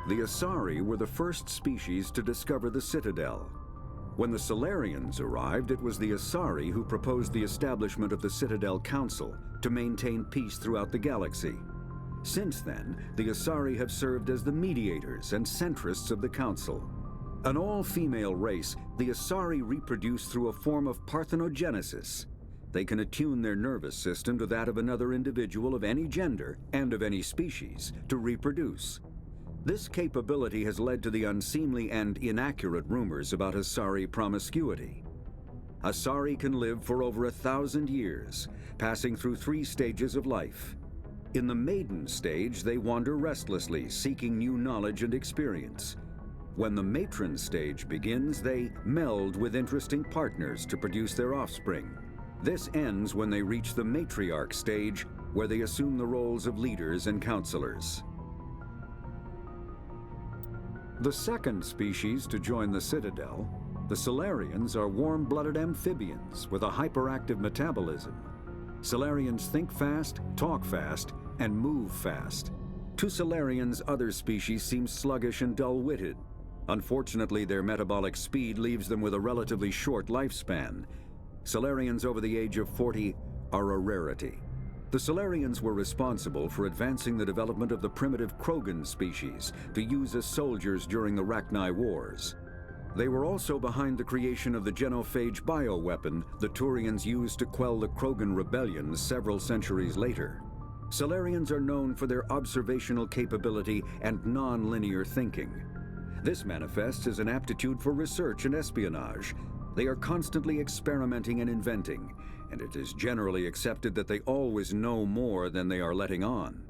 The Asari were the first species to discover the Citadel. When the Solarians arrived, it was the Asari who proposed the establishment of the Citadel Council to maintain peace throughout the galaxy. Since then, the Asari have served as the mediators and centrists of the Council. An all-female race, the Asari reproduce through a form of parthenogenesis. They can attune their nervous system to that of another individual of any gender and of any species to reproduce. This capability has led to the unseemly and inaccurate rumors about Asari promiscuity. Asari can live for over 1,000 years, passing through 3 stages of life. In the maiden stage, they wander restlessly, seeking new knowledge and experience. When the matron stage begins, they meld with interesting partners to produce their offspring. This ends when they reach the matriarch stage, where they assume the roles of leaders and counselors. The second species to join the Citadel, the Solarians, are warm-blooded amphibians with a hyperactive metabolism. Solarians think fast, talk fast, and move fast. To Solarians, other species seem sluggish and dull-witted. Unfortunately, their metabolic speed leaves them with a relatively short lifespan. Solarians over the age of 40 are a rarity. The Solarians were responsible for advancing the development of the primitive Krogan species to use as soldiers during the Rachni Wars. They were also behind the creation of the genophage bioweapon the Turians used to quell the Krogan rebellions several centuries later. Solarians are known for their observational capability and non-linear thinking. This manifests as an aptitude for research and espionage. They are constantly experimenting and inventing, and it is generally accepted that they always know more than they are letting on.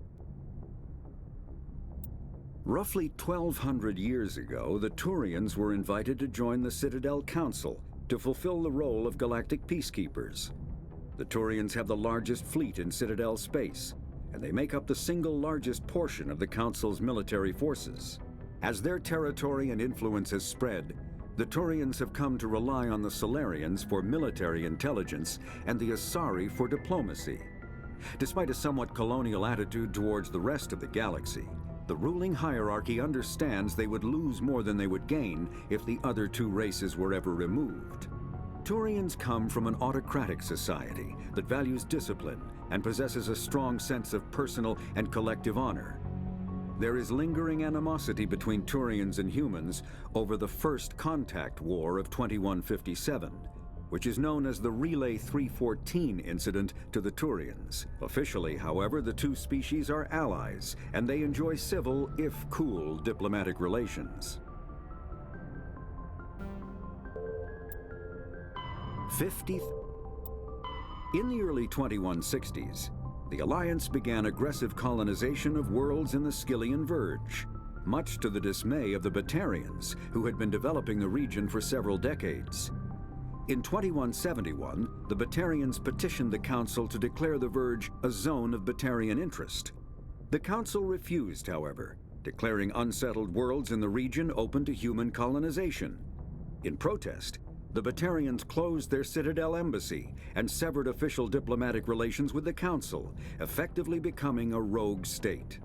Roughly 1,200 years ago, the Turians were invited to join the Citadel Council to fulfill the role of galactic peacekeepers. The Turians have the largest fleet in Citadel space, and they make up the single largest portion of the Council's military forces. As their territory and influence has spread, the Turians have come to rely on the Solarians for military intelligence and the Asari for diplomacy. Despite a somewhat colonial attitude towards the rest of the galaxy, the ruling hierarchy understands they would lose more than they would gain if the other 2 races were ever removed. Turians come from an autocratic society that values discipline and possesses a strong sense of personal and collective honor. There is lingering animosity between Turians and humans over the First Contact War of 2157, which is known as the Relay 314 incident to the Turians. Officially, however, the 2 species are allies, and they enjoy civil, if cool, diplomatic relations. 50th. In the early 2160s, the Alliance began aggressive colonization of worlds in the Skyllian Verge, much to the dismay of the Batarians, who had been developing the region for several decades. In 2171, the Batarians petitioned the Council to declare the Verge a zone of Batarian interest. The Council refused, however, declaring unsettled worlds in the region open to human colonization. In protest, the Batarians closed their Citadel embassy and severed official diplomatic relations with the Council, effectively becoming a rogue state.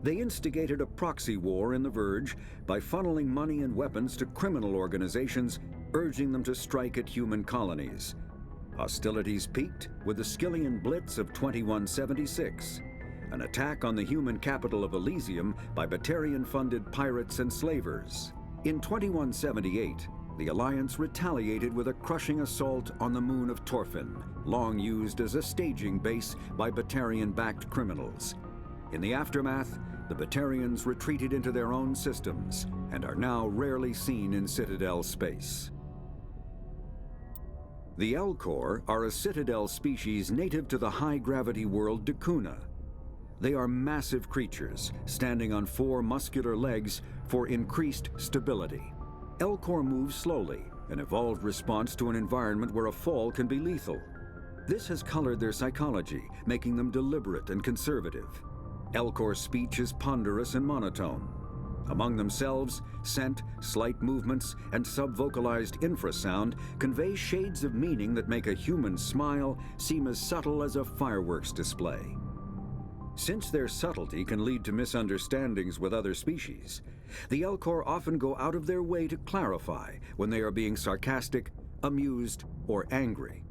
They instigated a proxy war in the Verge by funneling money and weapons to criminal organizations, urging them to strike at human colonies. Hostilities peaked with the Skyllian Blitz of 2176, an attack on the human capital of Elysium by Batarian-funded pirates and slavers. In 2178, the Alliance retaliated with a crushing assault on the moon of Torfin, long used as a staging base by Batarian-backed criminals. In the aftermath, the Batarians retreated into their own systems and are now rarely seen in Citadel space. The Elcor are a Citadel species native to the high-gravity world Dakuna. They are massive creatures, standing on 4 muscular legs for increased stability. Elcor move slowly, an evolved response to an environment where a fall can be lethal. This has colored their psychology, making them deliberate and conservative. Elcor's speech is ponderous and monotone. Among themselves, scent, slight movements, and subvocalized infrasound convey shades of meaning that make a human smile seem as subtle as a fireworks display. Since their subtlety can lead to misunderstandings with other species, the Elcor often go out of their way to clarify when they are being sarcastic, amused, or angry.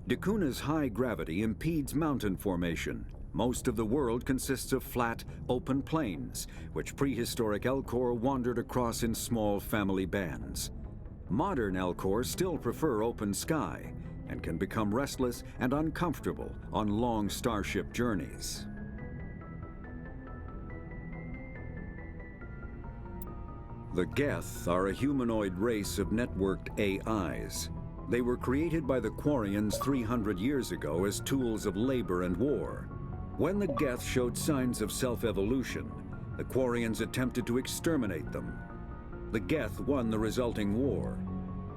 Dacuna's high gravity impedes mountain formation. Most of the world consists of flat, open plains, which prehistoric Elcor wandered across in small family bands. Modern Elcor still prefer open sky and can become restless and uncomfortable on long starship journeys. The Geth are a humanoid race of networked AIs. They were created by the Quarians 300 years ago as tools of labor and war. When the Geth showed signs of self-evolution, the Quarians attempted to exterminate them. The Geth won the resulting war.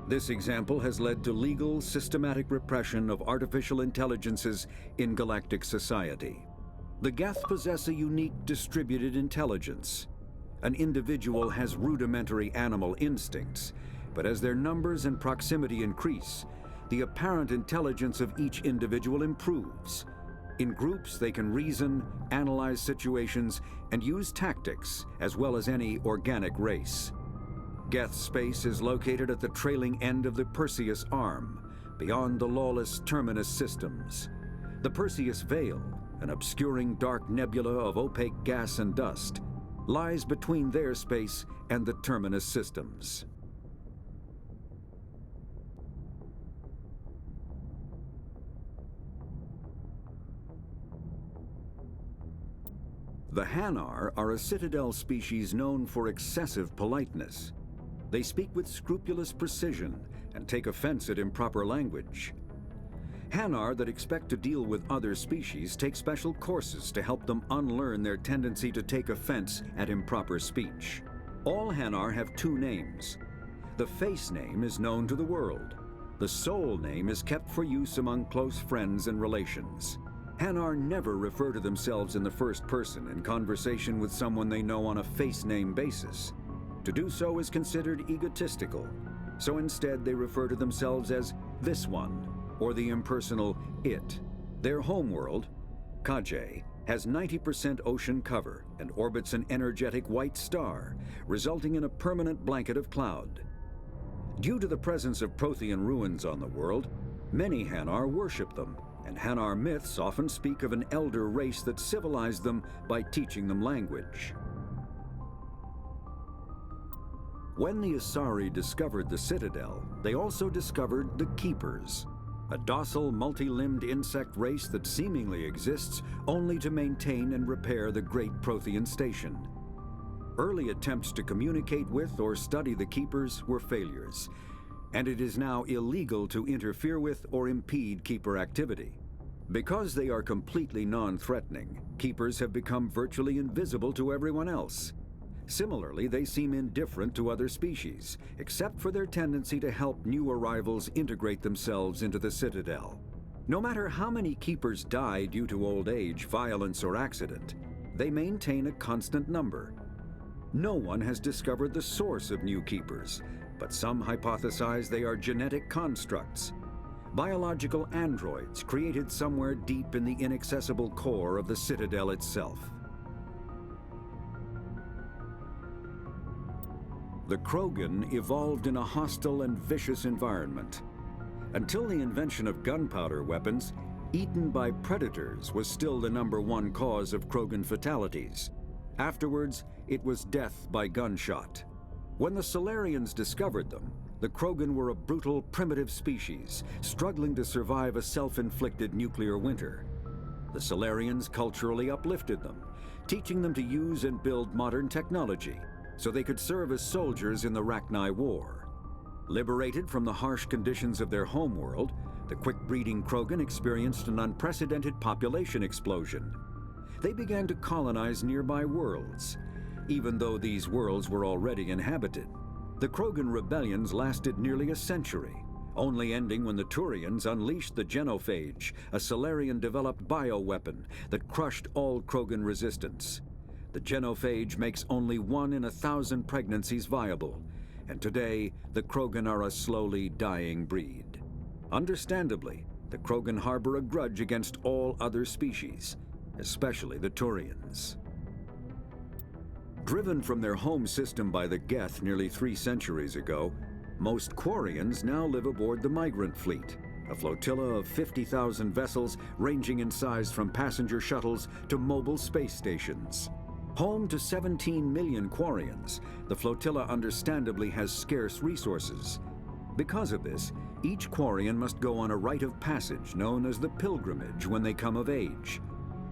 This example has led to legal, systematic repression of artificial intelligences in galactic society. The Geth possess a unique distributed intelligence. An individual has rudimentary animal instincts, but as their numbers and proximity increase, the apparent intelligence of each individual improves. In groups, they can reason, analyze situations, and use tactics, as well as any organic race. Geth space is located at the trailing end of the Perseus Arm, beyond the lawless Terminus systems. The Perseus Veil, an obscuring dark nebula of opaque gas and dust, lies between their space and the Terminus systems. The Hanar are a citadel species known for excessive politeness. They speak with scrupulous precision and take offense at improper language. Hanar that expect to deal with other species take special courses to help them unlearn their tendency to take offense at improper speech. All Hanar have two names. The face name is known to the world. The soul name is kept for use among close friends and relations. Hanar never refer to themselves in the first person in conversation with someone they know on a face name basis. To do so is considered egotistical, so instead they refer to themselves as this one, or the impersonal it. Their homeworld, Kajay, has 90% ocean cover and orbits an energetic white star, resulting in a permanent blanket of cloud. Due to the presence of Prothean ruins on the world, many Hanar worship them, and Hanar myths often speak of an elder race that civilized them by teaching them language. When the Asari discovered the Citadel, they also discovered the Keepers, a docile, multi-limbed insect race that seemingly exists only to maintain and repair the Great Prothean Station. Early attempts to communicate with or study the Keepers were failures, and it is now illegal to interfere with or impede Keeper activity. Because they are completely non-threatening, Keepers have become virtually invisible to everyone else. Similarly, they seem indifferent to other species, except for their tendency to help new arrivals integrate themselves into the Citadel. No matter how many Keepers die due to old age, violence, or accident, they maintain a constant number. No one has discovered the source of new Keepers, but some hypothesize they are genetic constructs, biological androids created somewhere deep in the inaccessible core of the Citadel itself. The Krogan evolved in a hostile and vicious environment. Until the invention of gunpowder weapons, eaten by predators was still the #1 cause of Krogan fatalities. Afterwards, it was death by gunshot. When the Solarians discovered them, the Krogan were a brutal, primitive species, struggling to survive a self-inflicted nuclear winter. The Solarians culturally uplifted them, teaching them to use and build modern technology, so they could serve as soldiers in the Rachni War. Liberated from the harsh conditions of their homeworld, the quick-breeding Krogan experienced an unprecedented population explosion. They began to colonize nearby worlds, even though these worlds were already inhabited. The Krogan rebellions lasted nearly a century, only ending when the Turians unleashed the Genophage, a Solarian-developed bioweapon that crushed all Krogan resistance. The Genophage makes only 1 in 1,000 pregnancies viable, and today the Krogan are a slowly dying breed. Understandably, the Krogan harbor a grudge against all other species. especially the Turians. Driven from their home system by the Geth nearly 3 centuries ago, most Quarians now live aboard the Migrant Fleet, a flotilla of 50,000 vessels ranging in size from passenger shuttles to mobile space stations. Home to 17 million Quarians, the flotilla understandably has scarce resources. Because of this, each Quarian must go on a rite of passage known as the pilgrimage when they come of age.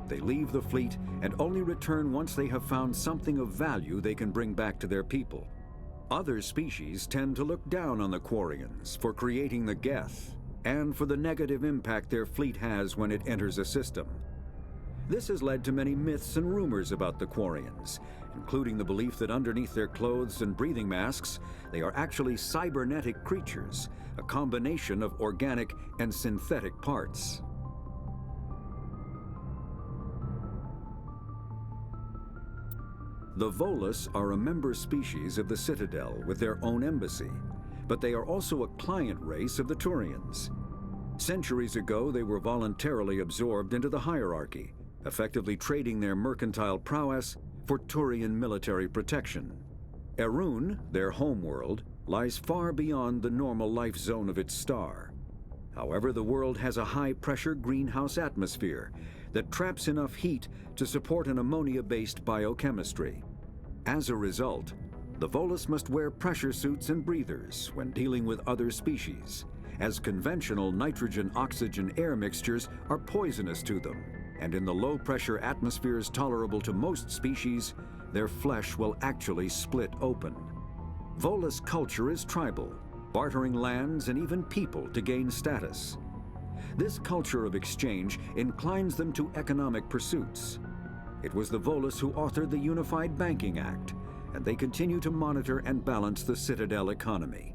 They leave the fleet and only return once they have found something of value they can bring back to their people. Other species tend to look down on the Quarians for creating the Geth and for the negative impact their fleet has when it enters a system. This has led to many myths and rumors about the Quarians, including the belief that underneath their clothes and breathing masks, they are actually cybernetic creatures, a combination of organic and synthetic parts. The Volus are a member species of the Citadel with their own embassy, but they are also a client race of the Turians. Centuries ago, they were voluntarily absorbed into the hierarchy, effectively trading their mercantile prowess for Turian military protection. Erun, their homeworld, lies far beyond the normal life zone of its star. However, the world has a high-pressure greenhouse atmosphere that traps enough heat to support an ammonia-based biochemistry. As a result, the Volus must wear pressure suits and breathers when dealing with other species, as conventional nitrogen-oxygen air mixtures are poisonous to them, and in the low-pressure atmospheres tolerable to most species, their flesh will actually split open. Volus culture is tribal, bartering lands and even people to gain status. This culture of exchange inclines them to economic pursuits. It was the Volus who authored the Unified Banking Act, and they continue to monitor and balance the Citadel economy.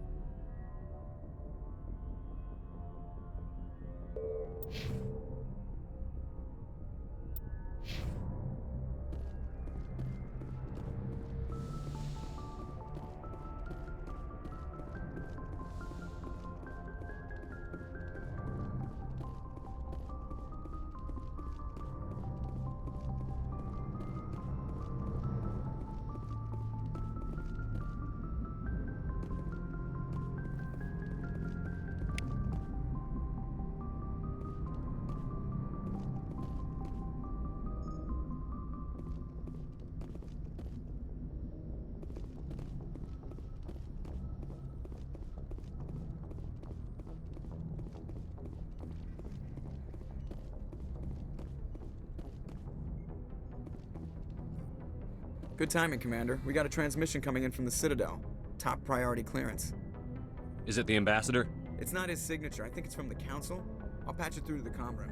Good timing, Commander. We got a transmission coming in from the Citadel. Top priority clearance. Is it the ambassador? It's not his signature. I think it's from the Council. I'll patch it through to the comm room.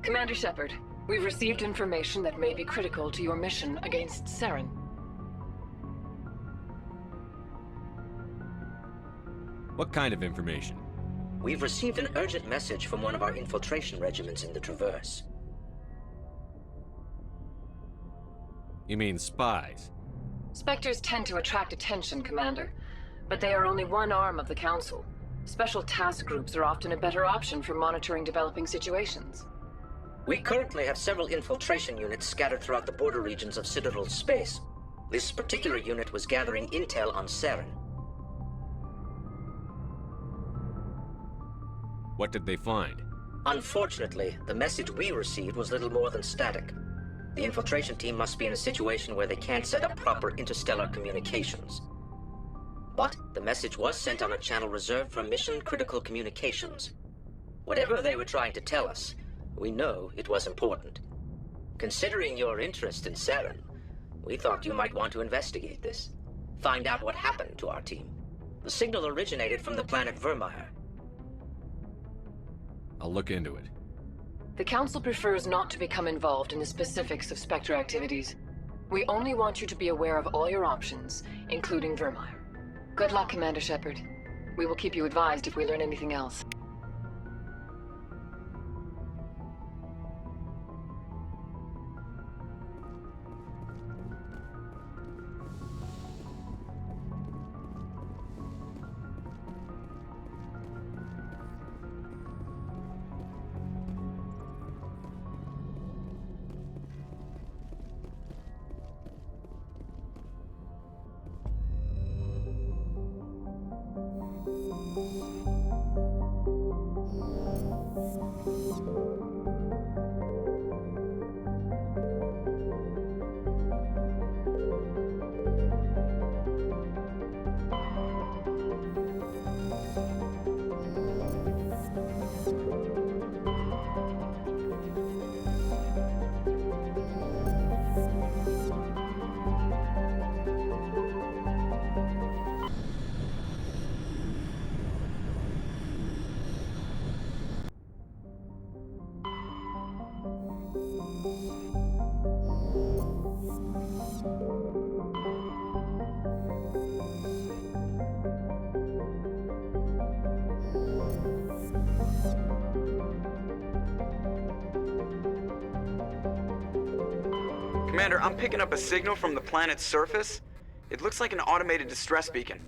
Commander Shepard, we've received information that may be critical to your mission against Saren. What kind of information? We've received an urgent message from one of our infiltration regiments in the Traverse. You mean spies? Spectres tend to attract attention, Commander, but they are only one arm of the Council. Special task groups are often a better option for monitoring developing situations. We currently have several infiltration units scattered throughout the border regions of Citadel space. This particular unit was gathering intel on Saren. What did they find? Unfortunately, the message we received was little more than static. The infiltration team must be in a situation where they can't set up proper interstellar communications. But the message was sent on a channel reserved for mission-critical communications. Whatever they were trying to tell us, we know it was important. Considering your interest in Saren, we thought you might want to investigate this. Find out what happened to our team. The signal originated from the planet Vermeer. I'll look into it. The Council prefers not to become involved in the specifics of Spectre activities. We only want you to be aware of all your options, including Vermeer. Good luck, Commander Shepard. We will keep you advised if we learn anything else. Commander, I'm picking up a signal from the planet's surface. It looks like an automated distress beacon.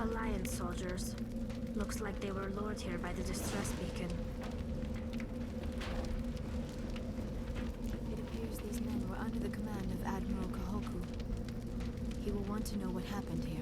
Alliance soldiers. Looks like they were lured here by the distress beacon. It appears these men were under the command of Admiral Kahoku. He will want to know what happened here.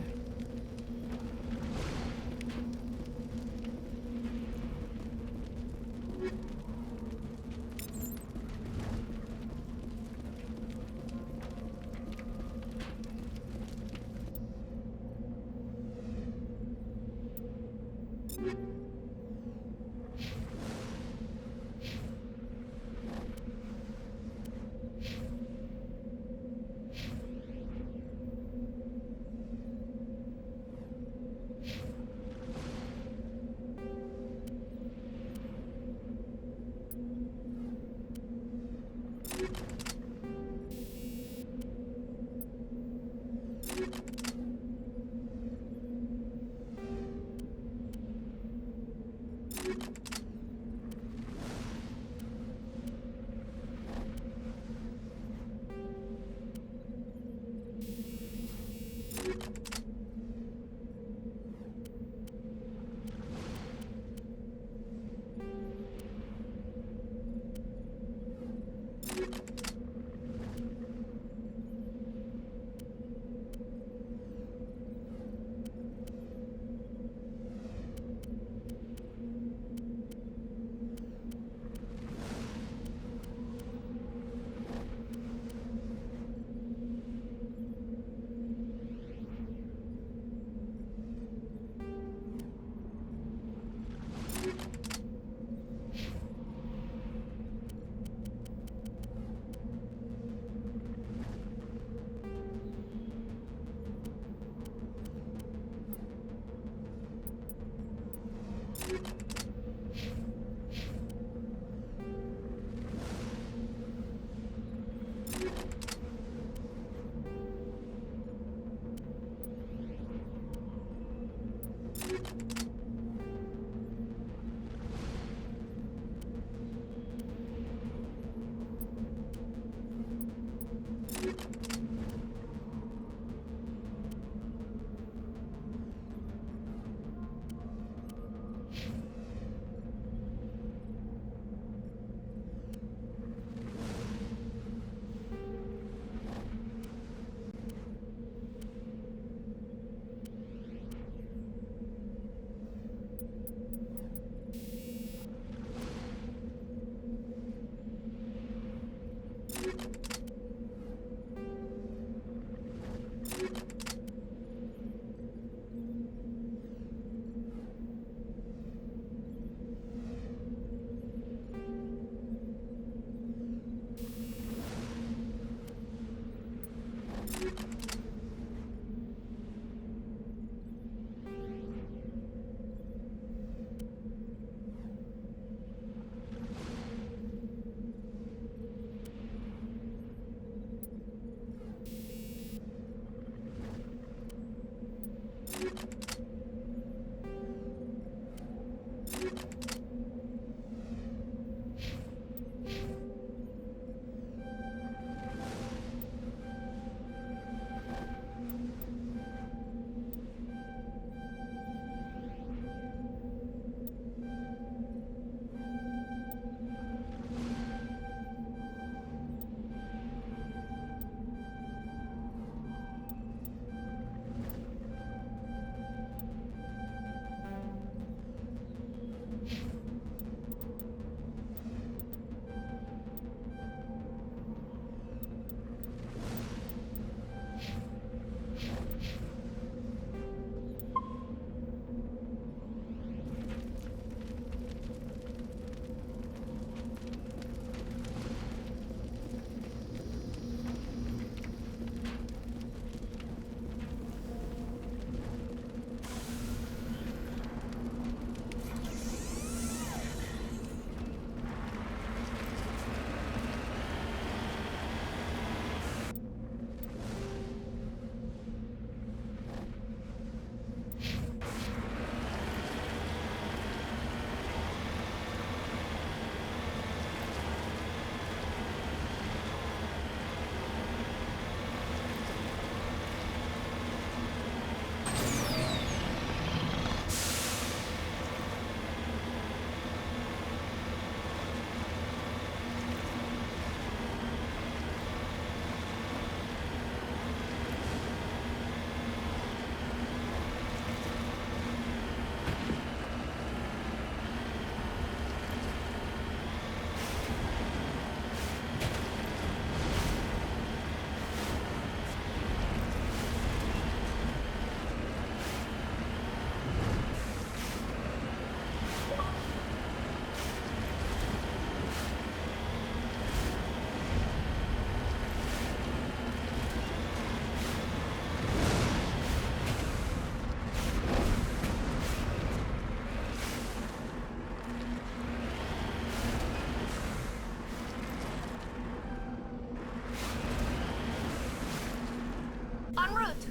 En route!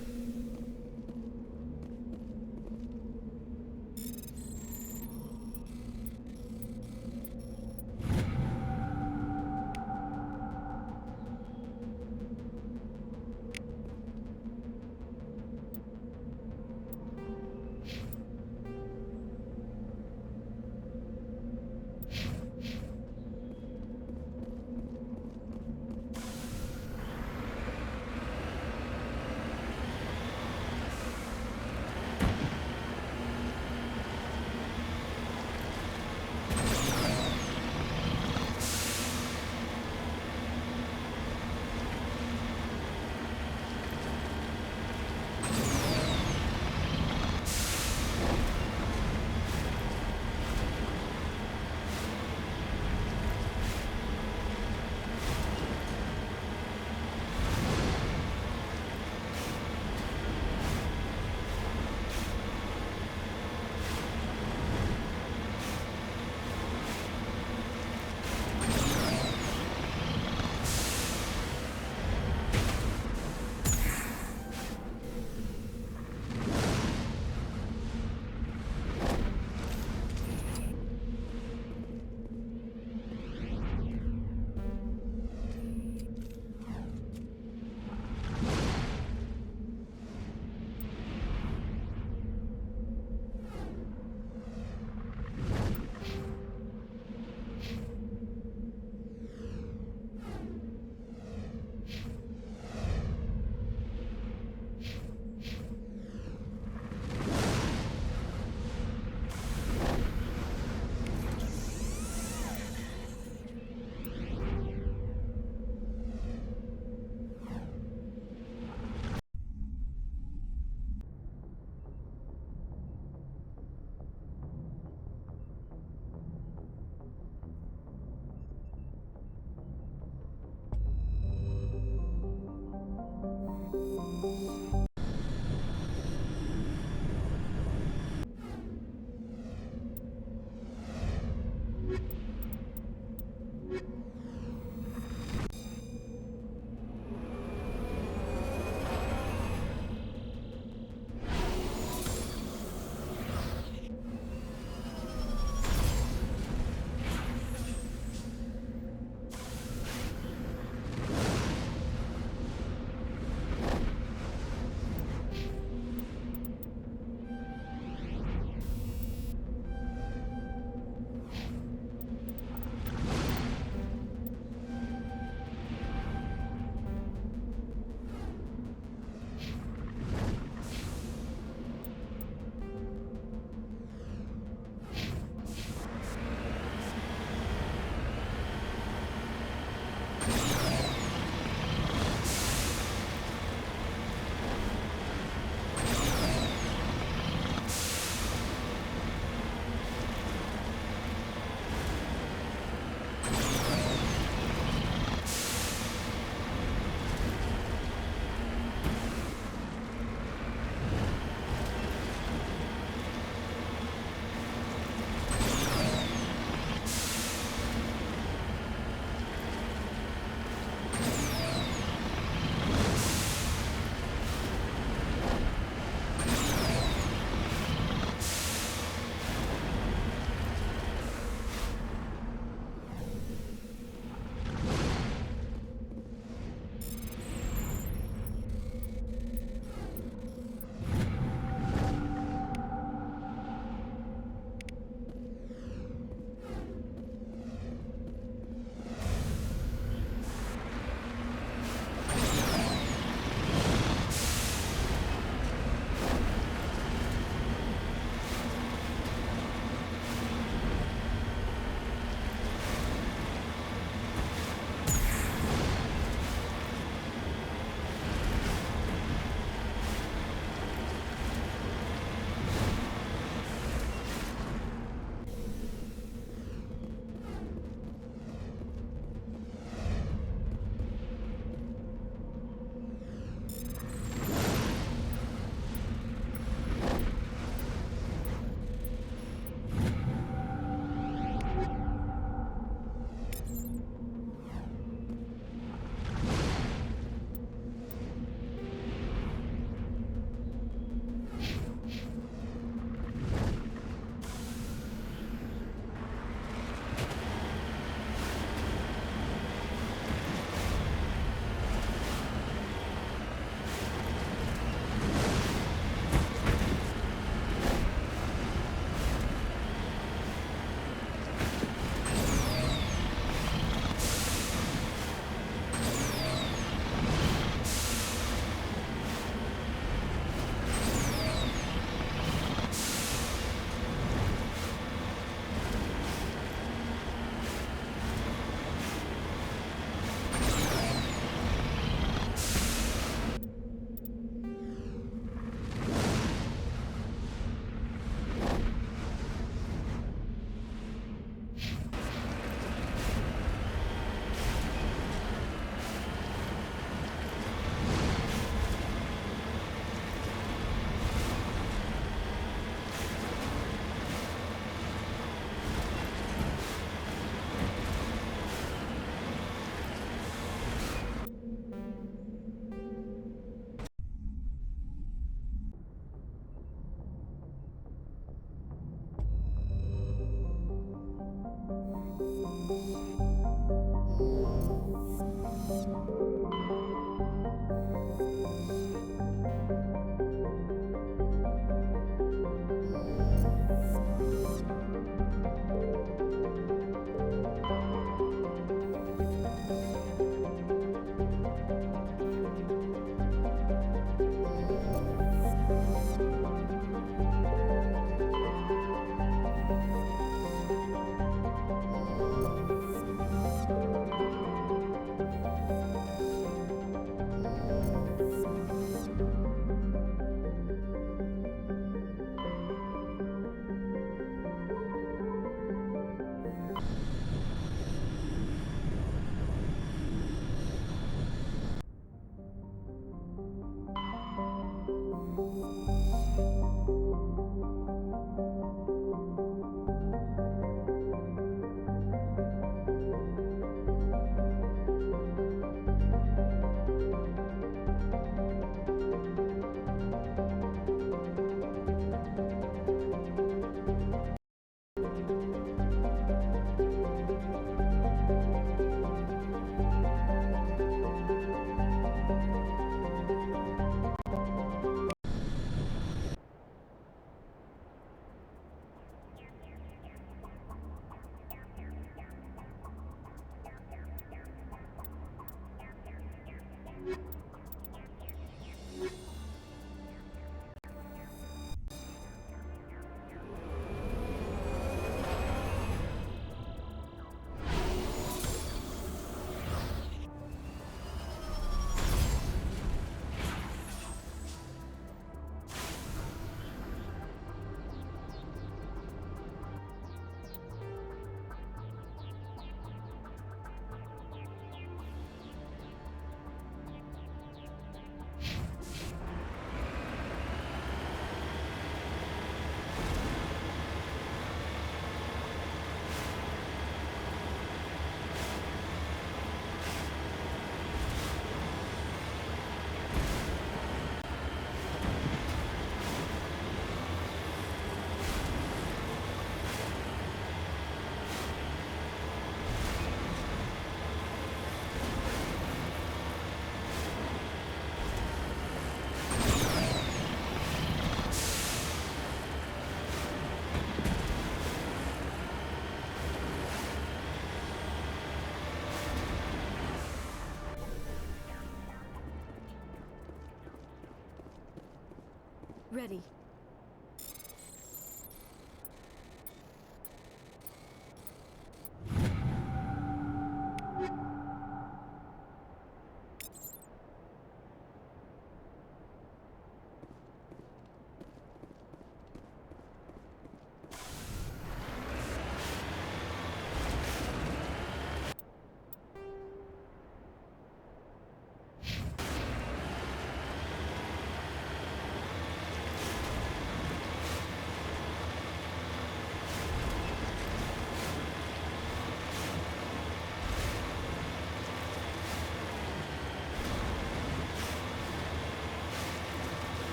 Ready.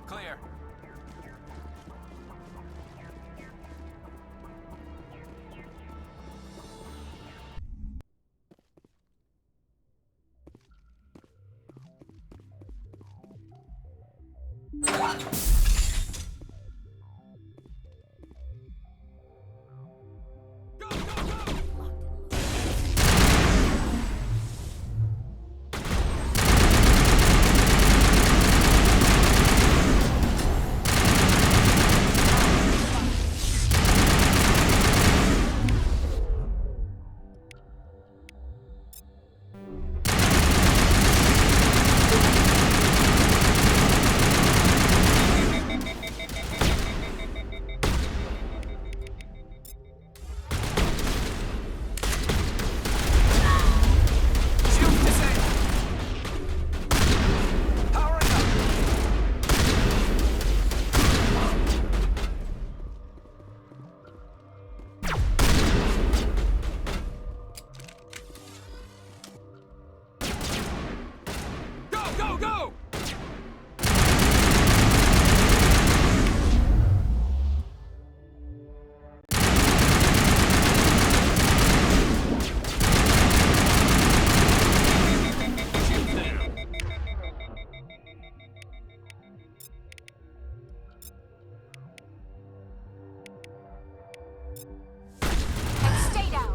Clear. Go, go! Stay down!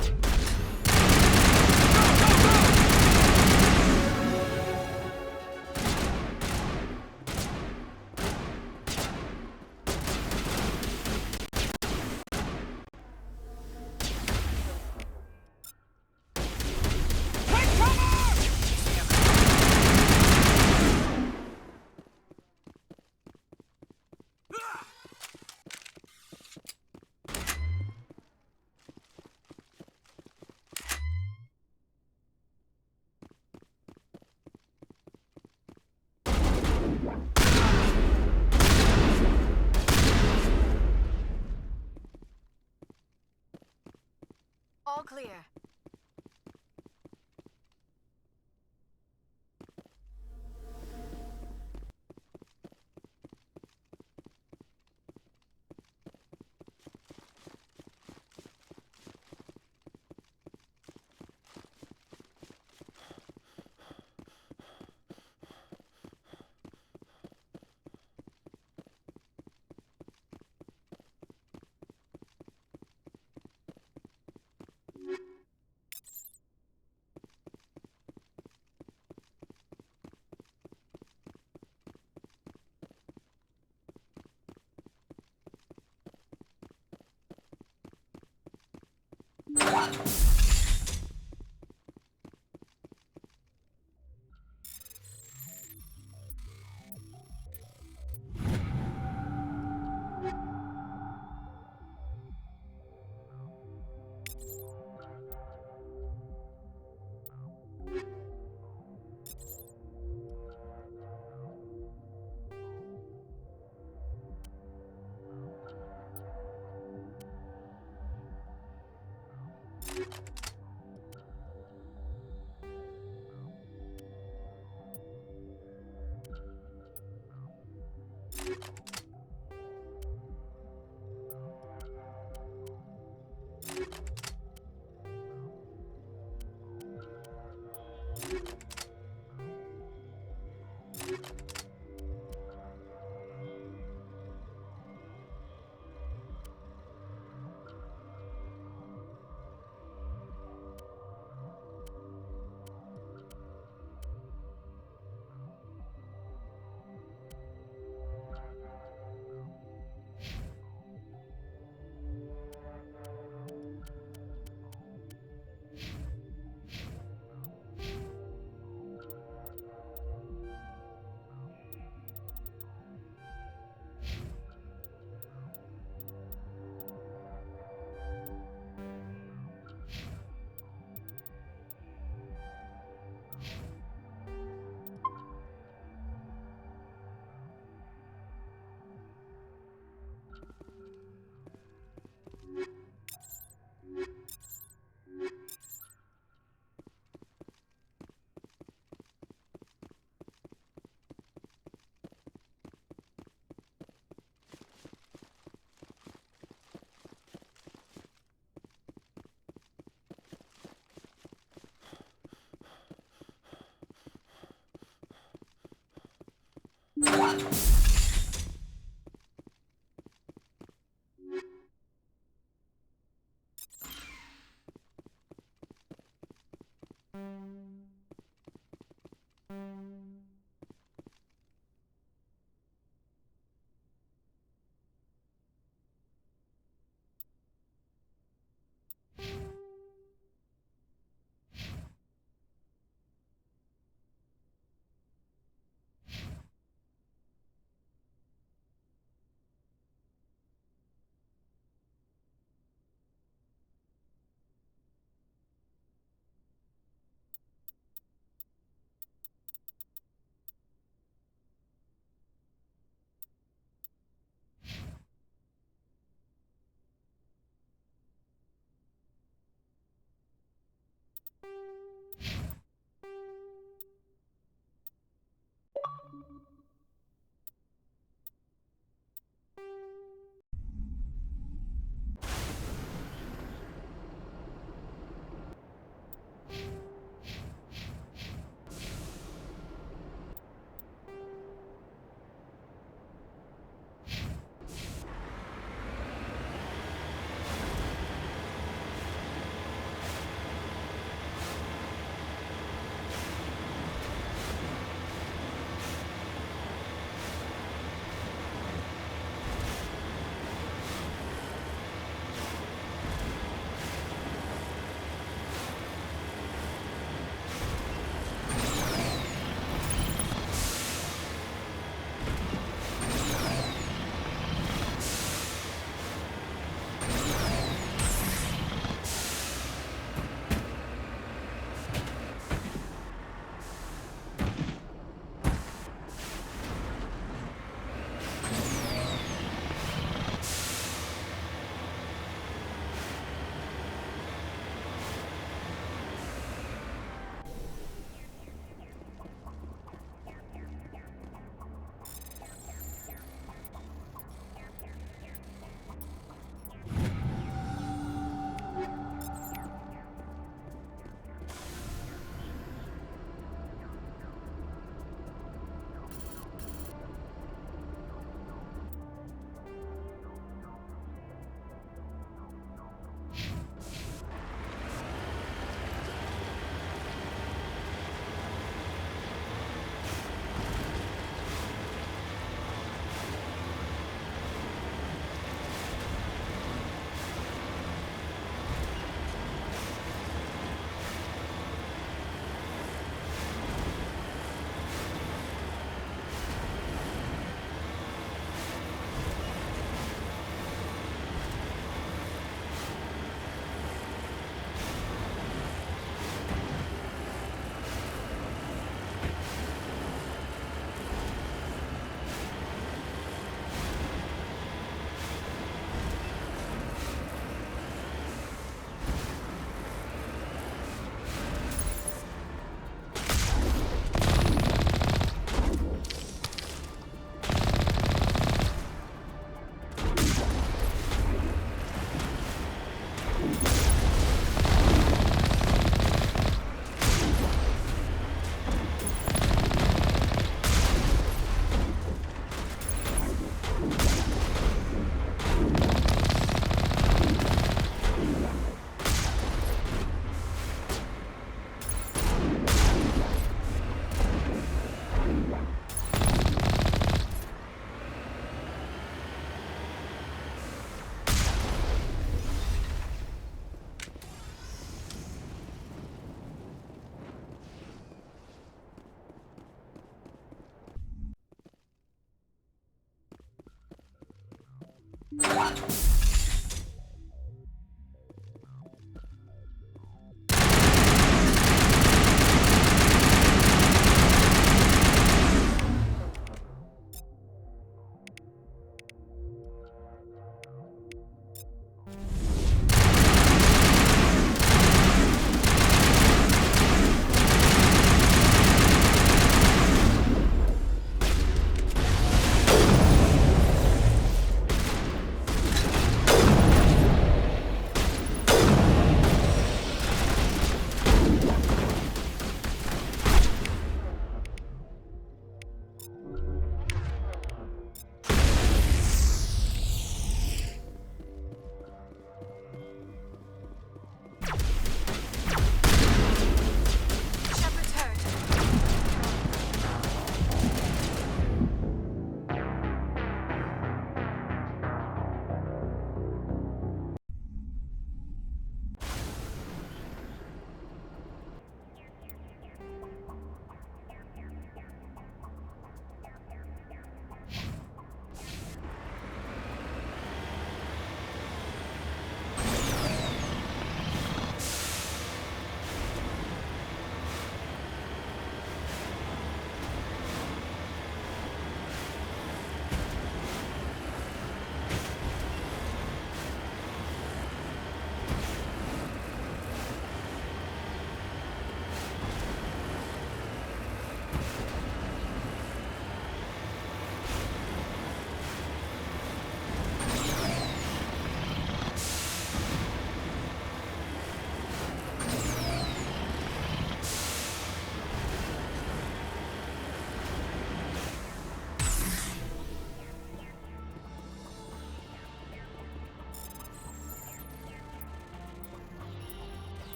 All clear.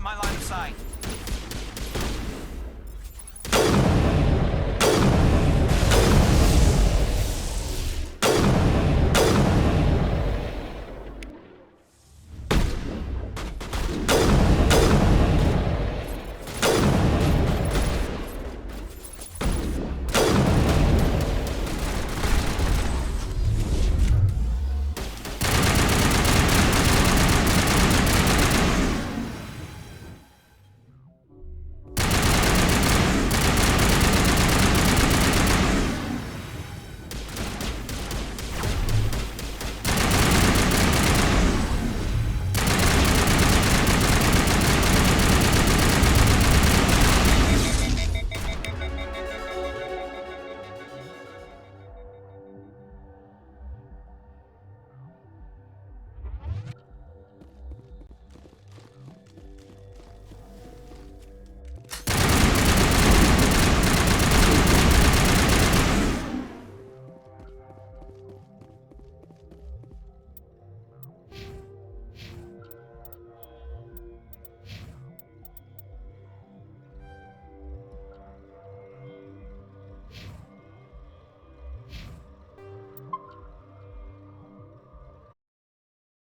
my line of sight.